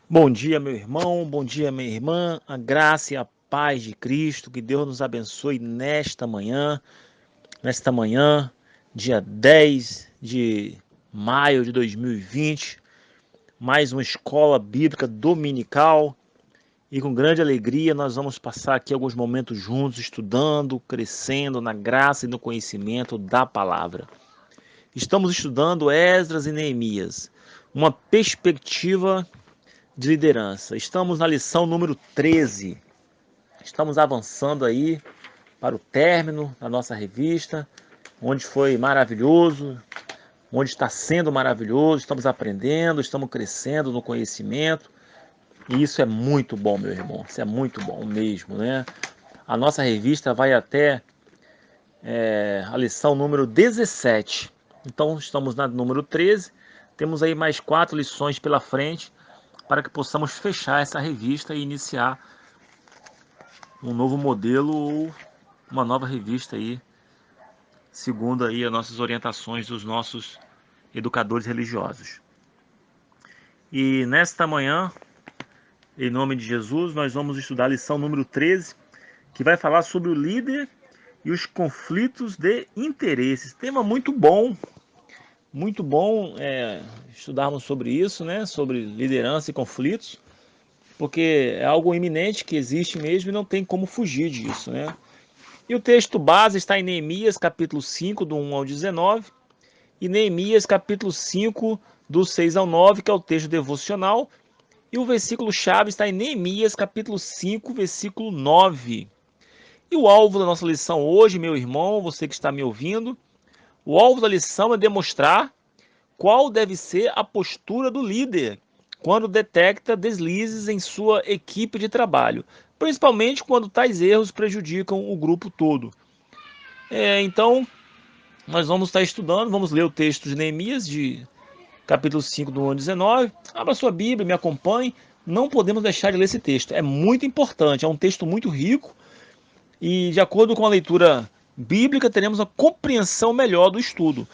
Bom dia, meu irmão, bom dia, minha irmã, a graça e a paz de Cristo, que Deus nos abençoe nesta manhã, dia 10 de maio de 2020, mais uma escola bíblica dominical e com grande alegria nós vamos passar aqui alguns momentos juntos, estudando, crescendo na graça e no conhecimento da palavra. Estamos estudando Esdras e Neemias, uma perspectiva de liderança. Estamos na lição número 13. Estamos avançando aí para o término da nossa revista, onde foi maravilhoso, onde está sendo maravilhoso, estamos aprendendo, estamos crescendo no conhecimento, e isso é muito bom, meu irmão, isso é muito bom mesmo, né? A nossa revista vai até a lição número 17, então estamos na número 13, temos aí mais 4 lições pela frente, para que possamos fechar essa revista e iniciar um novo modelo ou uma nova revista aí, segundo aí as nossas orientações dos nossos educadores religiosos. E nesta manhã, em nome de Jesus, nós vamos estudar a lição número 13, que vai falar sobre o líder e os conflitos de interesses. Tema muito bom estudarmos sobre isso, né? Sobre liderança e conflitos, porque é algo iminente que existe mesmo e não tem como fugir disso, né? E o texto base está em Neemias, capítulo 5, do 1 ao 19, e Neemias, capítulo 5, do 6 ao 9, que é o texto devocional, e o versículo-chave está em Neemias, capítulo 5, versículo 9. E o alvo da nossa lição hoje, meu irmão, você que está me ouvindo, o alvo da lição é demonstrar qual deve ser a postura do líder quando detecta deslizes em sua equipe de trabalho, principalmente quando tais erros prejudicam o grupo todo. Então, nós vamos estar estudando, vamos ler o texto de Neemias, de capítulo 5, do 1 ao 19. Abra sua Bíblia, me acompanhe. Não podemos deixar de ler esse texto. É muito importante, é um texto muito rico e, de acordo com a leitura bíblica, teremos uma compreensão melhor do estudo.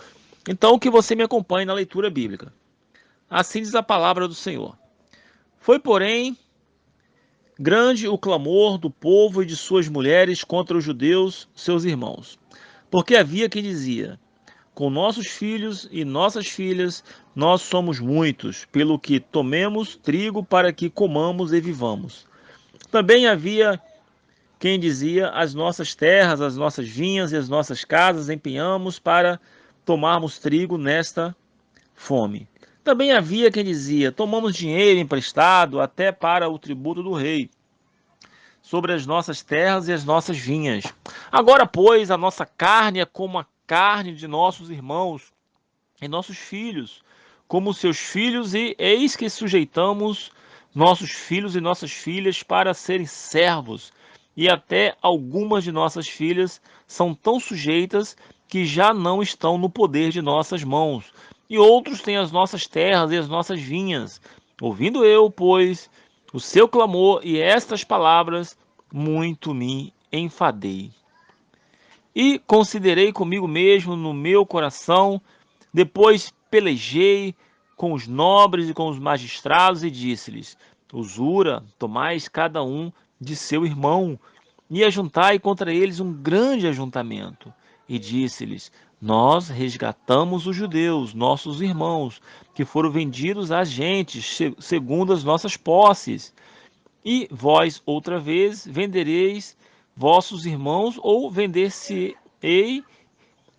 Então, que você me acompanhe na leitura bíblica. Assim diz a palavra do Senhor. Foi, porém, grande o clamor do povo e de suas mulheres contra os judeus, seus irmãos. Porque havia quem dizia: com nossos filhos e nossas filhas, nós somos muitos, pelo que tomemos trigo para que comamos e vivamos. Também havia quem dizia: as nossas terras, as nossas vinhas e as nossas casas empenhamos para tomarmos trigo nesta fome. Também havia quem dizia: tomamos dinheiro emprestado até para o tributo do rei, sobre as nossas terras e as nossas vinhas. Agora, pois, a nossa carne é como a carne de nossos irmãos e nossos filhos, como seus filhos, e eis que sujeitamos nossos filhos e nossas filhas para serem servos, e até algumas de nossas filhas são tão sujeitas que já não estão no poder de nossas mãos, e outros têm as nossas terras e as nossas vinhas. Ouvindo eu, pois, o seu clamor e estas palavras, muito me enfadei. E considerei comigo mesmo no meu coração. Depois pelejei com os nobres e com os magistrados e disse-lhes: usura, tomais cada um de seu irmão, e ajuntai contra eles um grande ajuntamento. E disse-lhes: nós resgatamos os judeus, nossos irmãos, que foram vendidos às gentes, segundo as nossas posses. E vós, outra vez, vendereis vossos irmãos, ou vender-se-ei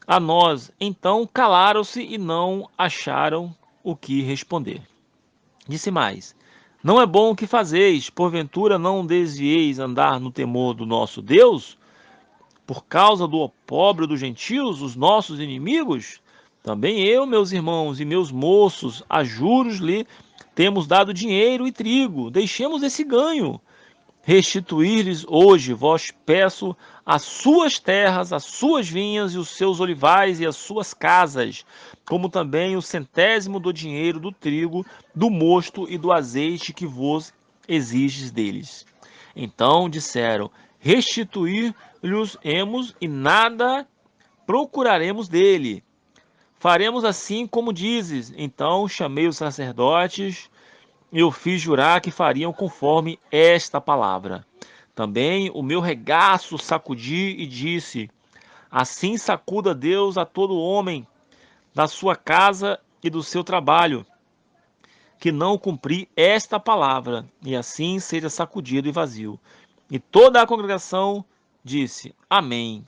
a nós. Então calaram-se e não acharam o que responder. Disse mais: não é bom o que fazeis, porventura não desvieis andar no temor do nosso Deus, por causa do opróbrio dos gentios, os nossos inimigos? Também eu, meus irmãos e meus moços, a juros lhe temos dado dinheiro e trigo, deixemos esse ganho. Restituir-lhes hoje, vós peço, as suas terras, as suas vinhas e os seus olivais e as suas casas, como também o centésimo do dinheiro do trigo, do mosto e do azeite que vos exiges deles. Então disseram: restituir-lhes-emos e nada procuraremos dele. Faremos assim como dizes. Então chamei os sacerdotes eu fiz jurar que fariam conforme esta palavra. Também o meu regaço sacudi e disse: assim sacuda Deus a todo homem da sua casa e do seu trabalho, que não cumprir esta palavra, e assim seja sacudido e vazio. E toda a congregação disse: Amém.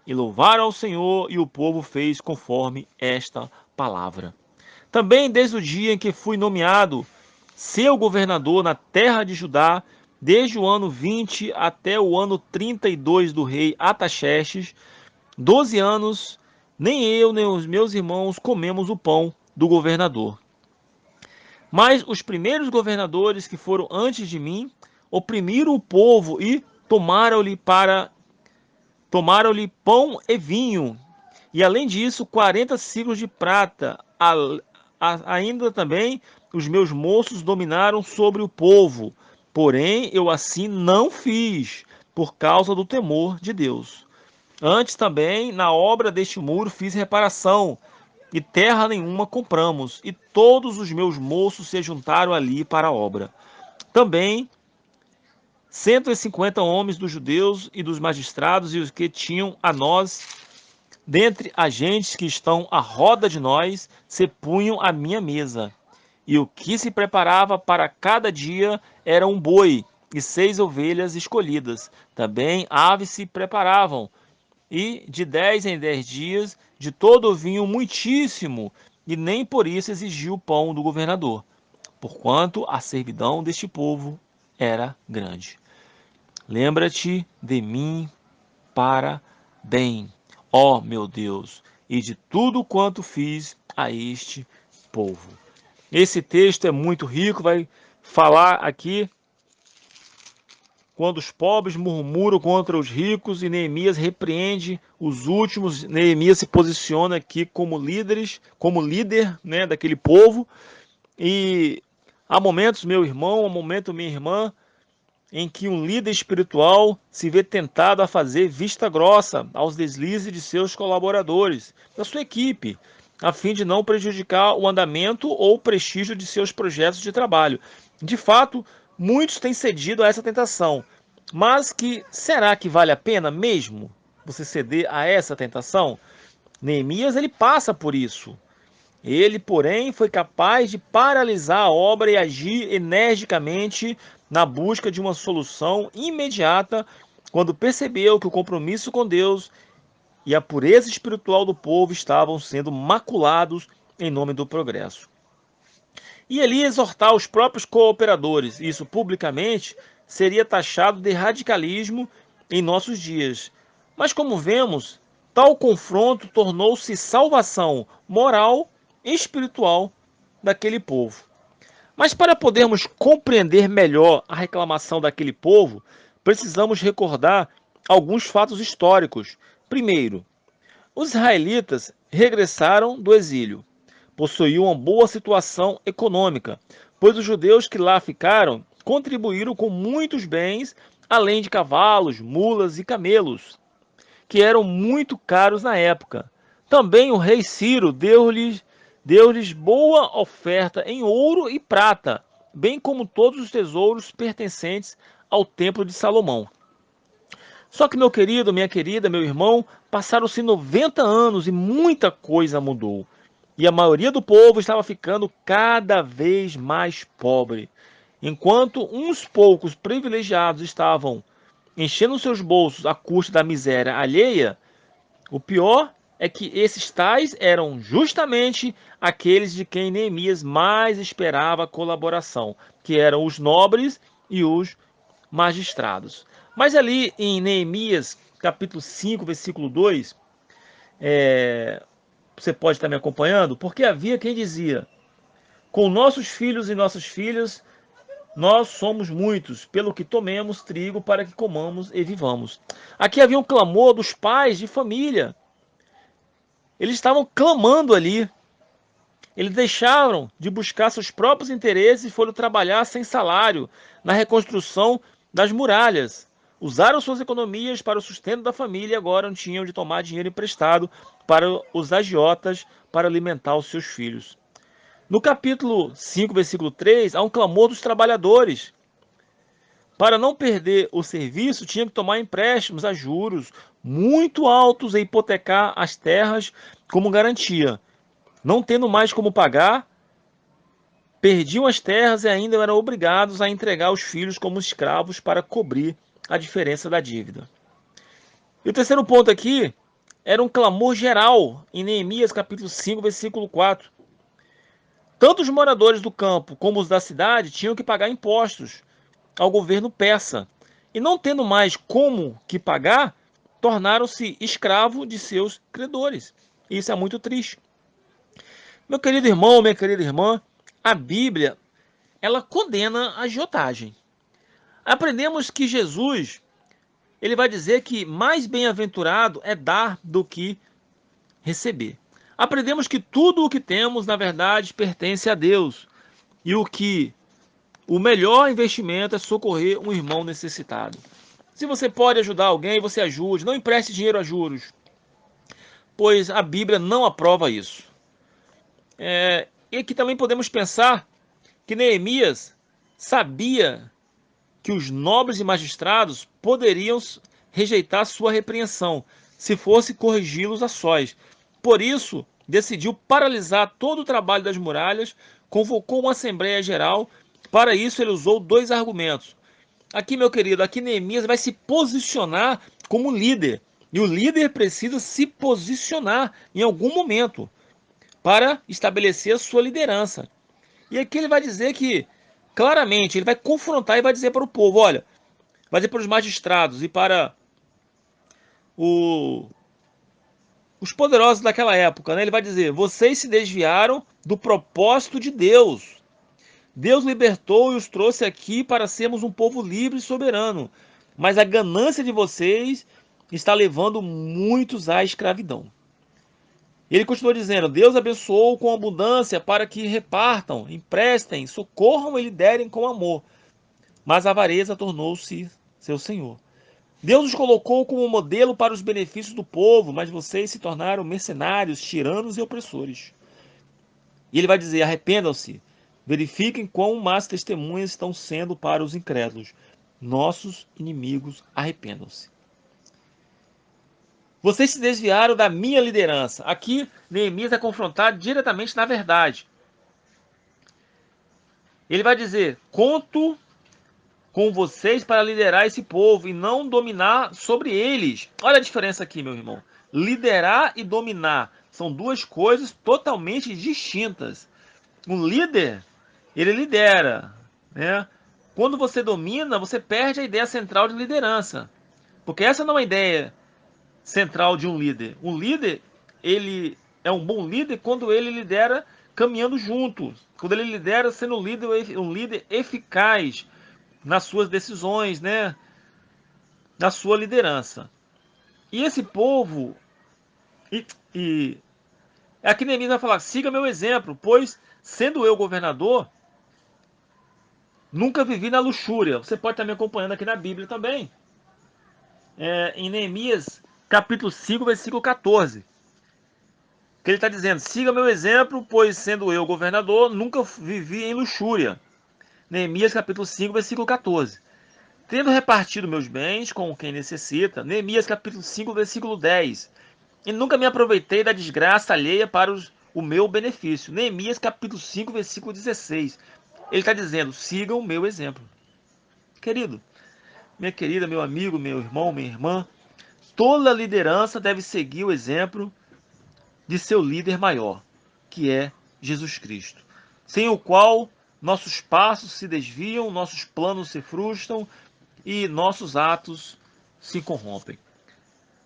E louvaram ao Senhor, e o povo fez conforme esta palavra. Também desde o dia em que fui nomeado seu governador na terra de Judá, desde o ano 20 até o ano 32 do rei Ataxerxes, 12 anos, nem eu nem os meus irmãos comemos o pão do governador. Mas os primeiros governadores que foram antes de mim oprimiram o povo e tomaram-lhe pão e vinho, e além disso 40 ciclos de prata. Ainda também os meus moços dominaram sobre o povo, porém eu assim não fiz, por causa do temor de Deus. Antes também, na obra deste muro fiz reparação, e terra nenhuma compramos, e todos os meus moços se juntaram ali para a obra. Também 150 homens dos judeus e dos magistrados e os que tinham a nós, dentre agentes que estão à roda de nós, se punham à minha mesa. E o que se preparava para cada dia era um boi e 6 ovelhas escolhidas. Também aves se preparavam, e de 10 em 10 dias, de todo vinho muitíssimo, e nem por isso exigiu o pão do governador, porquanto a servidão deste povo era grande. Lembra-te de mim para bem, ó meu Deus, e de tudo quanto fiz a este povo. Esse texto é muito rico, vai falar aqui quando os pobres murmuram contra os ricos e Neemias repreende os últimos. Neemias se posiciona aqui como líder, né, daquele povo. E há momentos, meu irmão, há momento, minha irmã, em que um líder espiritual se vê tentado a fazer vista grossa aos deslizes de seus colaboradores, da sua equipe, a fim de não prejudicar o andamento ou o prestígio de seus projetos de trabalho. De fato, muitos têm cedido a essa tentação, mas será que vale a pena mesmo você ceder a essa tentação? Neemias ele passa por isso. Ele, porém, foi capaz de paralisar a obra e agir energicamente na busca de uma solução imediata quando percebeu que o compromisso com Deus e a pureza espiritual do povo estavam sendo maculados em nome do progresso. E ele exortar os próprios cooperadores, isso publicamente, seria taxado de radicalismo em nossos dias. Mas como vemos, tal confronto tornou-se salvação moral e espiritual daquele povo. Mas para podermos compreender melhor a reclamação daquele povo, precisamos recordar alguns fatos históricos. Primeiro, os israelitas regressaram do exílio. Possuíam uma boa situação econômica, pois os judeus que lá ficaram contribuíram com muitos bens, além de cavalos, mulas e camelos, que eram muito caros na época. Também o rei Ciro deu-lhes boa oferta em ouro e prata, bem como todos os tesouros pertencentes ao templo de Salomão. Só que, meu querido, minha querida, meu irmão, passaram-se 90 anos e muita coisa mudou. E a maioria do povo estava ficando cada vez mais pobre. Enquanto uns poucos privilegiados estavam enchendo seus bolsos à custa da miséria alheia, o pior é que esses tais eram justamente aqueles de quem Neemias mais esperava colaboração, que eram os nobres e os magistrados. Mas ali em Neemias, capítulo 5, versículo 2, você pode estar me acompanhando, porque havia quem dizia: com nossos filhos e nossas filhas, nós somos muitos, pelo que tomemos trigo para que comamos e vivamos. Aqui havia um clamor dos pais de família. Eles estavam clamando ali. Eles deixaram de buscar seus próprios interesses e foram trabalhar sem salário na reconstrução das muralhas. Usaram suas economias para o sustento da família e agora não tinham de tomar dinheiro emprestado para os agiotas para alimentar os seus filhos. No capítulo 5, versículo 3, há um clamor dos trabalhadores. Para não perder o serviço, tinha que tomar empréstimos a juros muito altos e hipotecar as terras como garantia. Não tendo mais como pagar, perdiam as terras e ainda eram obrigados a entregar os filhos como escravos para cobrir a diferença da dívida. E o terceiro ponto aqui era um clamor geral em Neemias capítulo 5, versículo 4. Tanto os moradores do campo como os da cidade tinham que pagar impostos ao governo persa. E não tendo mais como que pagar, tornaram-se escravos de seus credores. Isso é muito triste. Meu querido irmão, minha querida irmã, a Bíblia, ela condena a agiotagem. Aprendemos que Jesus, ele vai dizer que mais bem-aventurado é dar do que receber. Aprendemos que tudo o que temos, na verdade, pertence a Deus. E o melhor investimento é socorrer um irmão necessitado. Se você pode ajudar alguém, você ajude. Não empreste dinheiro a juros, pois a Bíblia não aprova isso. E aqui também podemos pensar que Neemias sabia que os nobres e magistrados poderiam rejeitar sua repreensão, se fosse corrigi-los a sós. Por isso, decidiu paralisar todo o trabalho das muralhas, convocou uma Assembleia Geral. Para isso, ele usou dois argumentos. Aqui, meu querido, aqui Neemias vai se posicionar como líder. E o líder precisa se posicionar em algum momento para estabelecer a sua liderança. E aqui ele vai dizer que, claramente, ele vai confrontar e vai dizer para o povo, olha, vai dizer para os magistrados e para o, os poderosos daquela época, né? Ele vai dizer, vocês se desviaram do propósito de Deus. Deus libertou e os trouxe aqui para sermos um povo livre e soberano. Mas a ganância de vocês está levando muitos à escravidão. Ele continua dizendo, Deus abençoou com abundância para que repartam, emprestem, socorram e liderem com amor. Mas a avareza tornou-se seu senhor. Deus os colocou como modelo para os benefícios do povo, mas vocês se tornaram mercenários, tiranos e opressores. E ele vai dizer, arrependam-se, verifiquem quão más testemunhas estão sendo para os incrédulos. Nossos inimigos, arrependam-se. Vocês se desviaram da minha liderança. Aqui, Neemias é confrontado diretamente na verdade. Ele vai dizer, conto com vocês para liderar esse povo e não dominar sobre eles. Olha a diferença aqui, meu irmão. Liderar e dominar são duas coisas totalmente distintas. Um líder, ele lidera, né? Quando você domina, você perde a ideia central de liderança. Porque essa não é a ideia central de um líder. Um líder, ele é um bom líder quando ele lidera caminhando junto. Quando ele lidera sendo um líder eficaz nas suas decisões, né? Na sua liderança. E esse povo, e aqui Neemias vai falar, siga meu exemplo, pois sendo eu governador, nunca vivi na luxúria. Você pode estar me acompanhando aqui na Bíblia também. Em Neemias, capítulo 5, versículo 14. Que ele está dizendo, siga meu exemplo, pois sendo eu governador, nunca vivi em luxúria. Neemias, capítulo 5, versículo 14. Tendo repartido meus bens com quem necessita. Neemias, capítulo 5, versículo 10. E nunca me aproveitei da desgraça alheia para o meu benefício. Neemias, capítulo 5, versículo 16. Ele está dizendo, sigam o meu exemplo. Querido, minha querida, meu amigo, meu irmão, minha irmã, toda liderança deve seguir o exemplo de seu líder maior, que é Jesus Cristo, sem o qual nossos passos se desviam, nossos planos se frustram e nossos atos se corrompem.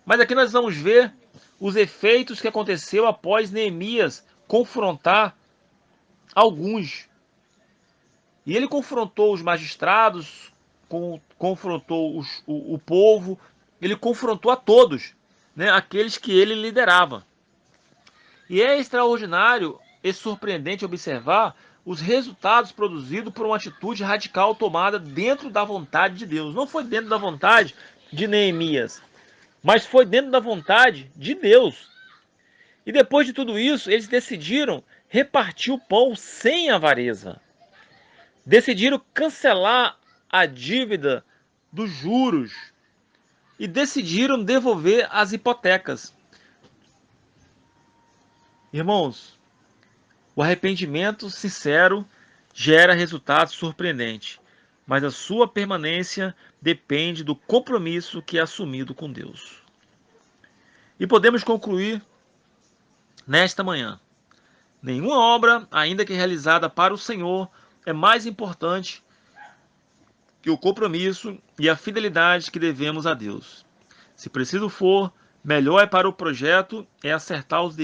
Mas aqui nós vamos ver os efeitos que aconteceu após Neemias confrontar alguns. E ele confrontou os magistrados, confrontou o povo, ele confrontou a todos, né, aqueles que ele liderava. E é extraordinário e surpreendente observar os resultados produzidos por uma atitude radical tomada dentro da vontade de Deus. Não foi dentro da vontade de Neemias, mas foi dentro da vontade de Deus. E depois de tudo isso, eles decidiram repartir o pão sem avareza. Decidiram cancelar a dívida dos juros e decidiram devolver as hipotecas. Irmãos, o arrependimento sincero gera resultados surpreendentes, mas a sua permanência depende do compromisso que é assumido com Deus. E podemos concluir nesta manhã: nenhuma obra, ainda que realizada para o Senhor, é mais importante que o compromisso e a fidelidade que devemos a Deus. Se preciso for, melhor é para o projeto é acertar os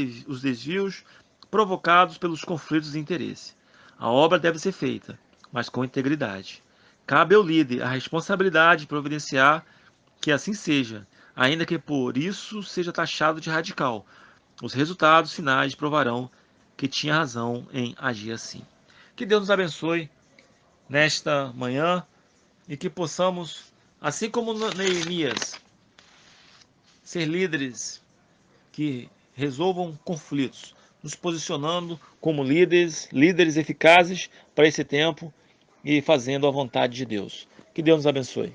desvios provocados pelos conflitos de interesse. A obra deve ser feita, mas com integridade. Cabe ao líder a responsabilidade de providenciar que assim seja, ainda que por isso seja taxado de radical. Os resultados finais provarão que tinha razão em agir assim. Que Deus nos abençoe nesta manhã e que possamos, assim como Neemias, ser líderes que resolvam conflitos, nos posicionando como líderes eficazes para esse tempo e fazendo a vontade de Deus. Que Deus nos abençoe.